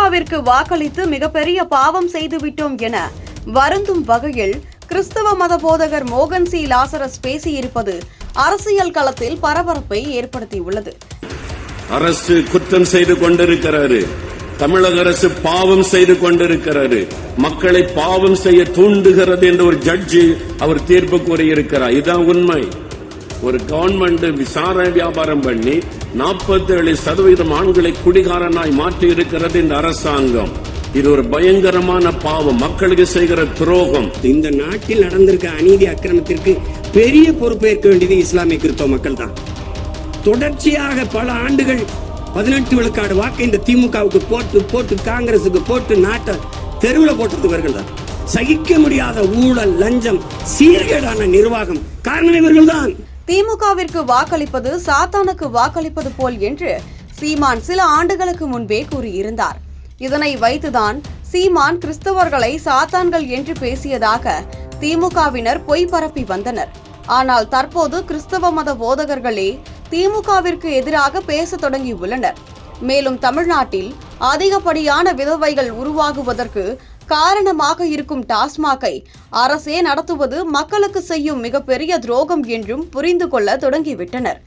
திமுகவிற்கு வாக்களித்து மிகப்பெரிய பாவம் செய்துவிட்டோம் என வருந்தும் வகையில் கிறிஸ்தவ மத போதகர் மோகன் சி லாசரஸ் பேசியிருப்பது அரசியல் களத்தில் பரபரப்பை ஏற்படுத்தியுள்ளது. அரசு குற்றம் செய்து கொண்டிருக்கிறாரு. தமிழக அரசு பாவம் செய்து கொண்டிருக்கிறாரு. மக்களை பாவம் செய்ய தூண்டுகிறது என்று ஒரு ஜட்ஜி அவர் தீர்ப்பு கூறியிருக்கிறார். இதுதான் உண்மை. ஒரு கவர்மெண்ட் விசாரணை வியாபாரம் பண்ணி 47% ஆண்களை குடிகாரனாய் மாற்றி இருக்கிறது இந்த அரசாங்கம். இது ஒரு பயங்கரமான பாவம், மக்களுக்கு செய்கிற துரோகம். இந்த நாட்டில் நடந்திருக்க அநீதி அக்கிரமத்திற்கு பெரிய பொறுப்பேற்க வேண்டியது இஸ்லாமிய கிறிஸ்தவ மக்கள் தான். தொடர்ச்சியாக பல ஆண்டுகள் 18 விழுக்காடு வாக்கு இந்த திமுகவுக்கு போட்டு காங்கிரசுக்கு போட்டு நாட்டை தெருவில் போட்டது இவர்கள் தான். சகிக்க முடியாத ஊழல், லஞ்சம், சீர்கேடான நிர்வாகம் காரணம் இவர்கள் தான். திமுகவிற்கு வாக்களிப்பது சாத்தானுக்கு வாக்களிப்பது போல் என்று சீமான் சில ஆண்டுகளுக்கு முன்பே கூறியிருந்தார். இதனை வைத்துதான் சீமான் கிறிஸ்தவர்களை சாத்தான்கள் என்று பேசியதாக திமுகவினர் பொய் பரப்பி வந்தனர். ஆனால் தற்போது கிறிஸ்தவ மத போதகர்களே திமுகவிற்கு எதிராக பேச தொடங்கியுள்ளனர். மேலும் தமிழ்நாட்டில் அதிகப்படியான விதவைகள் உருவாகுவதற்கு காரணமாக இருக்கும் டாஸ்மாகை அரசே நடத்துவது மக்களுக்கு செய்யும் மிகப்பெரிய துரோகம் என்றும் புரிந்து கொள்ள தொடங்கிவிட்டனர்.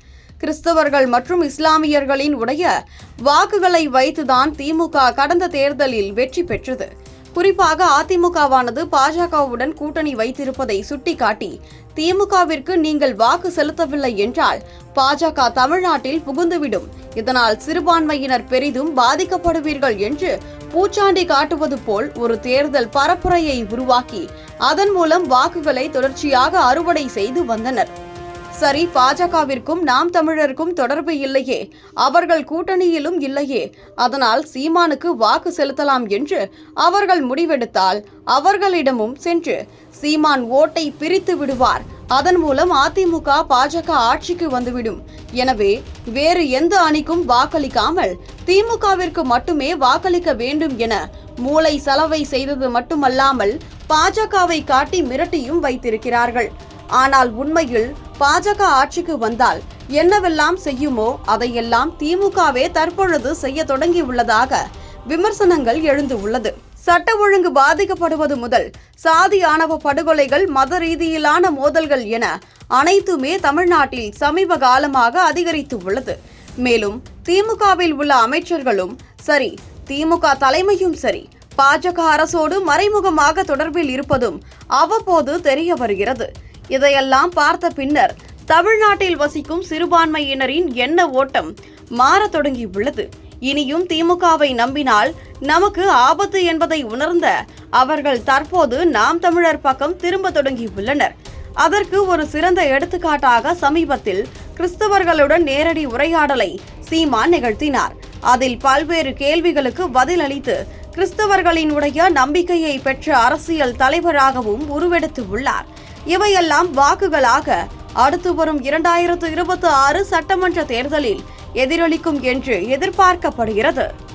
கிறிஸ்தவர்கள் மற்றும் இஸ்லாமியர்களின் உடைய வாக்குகளை வைத்துதான் திமுக கடந்த தேர்தலில் வெற்றி பெற்றது. குறிப்பாக அதிமுகவானது பாஜகவுடன் கூட்டணி வைத்திருப்பதை சுட்டிக்காட்டி திமுகவிற்கு நீங்கள் வாக்கு செலுத்தவில்லை என்றால் பாஜக தமிழ்நாட்டில் புகுந்துவிடும், இதனால் சிறுபான்மையினர் பெரிதும் பாதிக்கப்படுவீர்கள் என்று பூச்சாண்டி காட்டுவது போல் ஒரு தேர்தல் பரப்புரையை உருவாக்கி அதன் மூலம் வாக்குகளை தொடர்ச்சியாக அறுவடை செய்து வந்தனர். சரி, பாஜகவிற்கும் நாம் தமிழருக்கும் தொடர்பு இல்லையே, அவர்கள் கூட்டணியிலும் இல்லையே, அதனால் சீமானுக்கு வாக்கு செலுத்தலாம் என்று அவர்கள் முடிவெடுத்தால் அவர்களிடமும் சென்று சீமான் ஓட்டை பிரித்து விடுவார். அதன் மூலம் அதிமுக பாஜக ஆட்சிக்கு வந்துவிடும். எனவே வேறு எந்த அணிக்கும் வாக்களிக்காமல் திமுகவிற்கு மட்டுமே வாக்களிக்க வேண்டும் என மூளை சலவை செய்தது மட்டுமல்லாமல் பாஜகவை காட்டி மிரட்டியும் வைத்திருக்கிறார்கள். ஆனால் உண்மையில் பாஜக ஆட்சிக்கு வந்தால் என்னவெல்லாம் செய்யுமோ அதையெல்லாம் திமுகவே தற்பொழுது செய்ய தொடங்கியுள்ளதாக விமர்சனங்கள் எழுந்துள்ளது. சட்ட ஒழுங்கு பாதிக்கப்படுவது முதல் சாதி ஆணவ படுகொலைகள், மத ரீதியிலான மோதல்கள் என அனைத்துமே தமிழ்நாட்டில் சமீப காலமாக அதிகரித்து உள்ளது. மேலும் திமுகவில் உள்ள அமைச்சர்களும் சரி, திமுக தலைமையும் சரி, பாஜக அரசோடு மறைமுகமாக தொடர்பில் இருப்பதும் அவ்வப்போது தெரிய வருகிறது. இதையெல்லாம் பார்த்த பின்னர் தமிழ்நாட்டில் வசிக்கும் சிறுபான்மையினரின் எண்ண ஓட்டம் மாறத் தொடங்கியுள்ளது. இனியும் திமுகவை நம்பினால் நமக்கு ஆபத்து என்பதை உணர்ந்த அவர்கள் தற்போது நாம் தமிழர் பக்கம் திரும்ப தொடங்கியுள்ளனர். அதற்கு ஒரு சிறந்த எடுத்துக்காட்டாக சமீபத்தில் கிறிஸ்தவர்களுடன் நேரடி உரையாடலை சீமான் நிகழ்த்தினார். அதில் பல்வேறு கேள்விகளுக்கு பதிலளித்து கிறிஸ்தவர்களினுடைய நம்பிக்கையை பெற்ற அரசியல் தலைவராகவும் உருவெடுத்து உள்ளார். இவையெல்லாம் வாக்குகளாக அடுத்து வரும் 2026 சட்டமன்ற தேர்தலில் எதிரொலிக்கும் என்று எதிர்பார்க்கப்படுகிறது.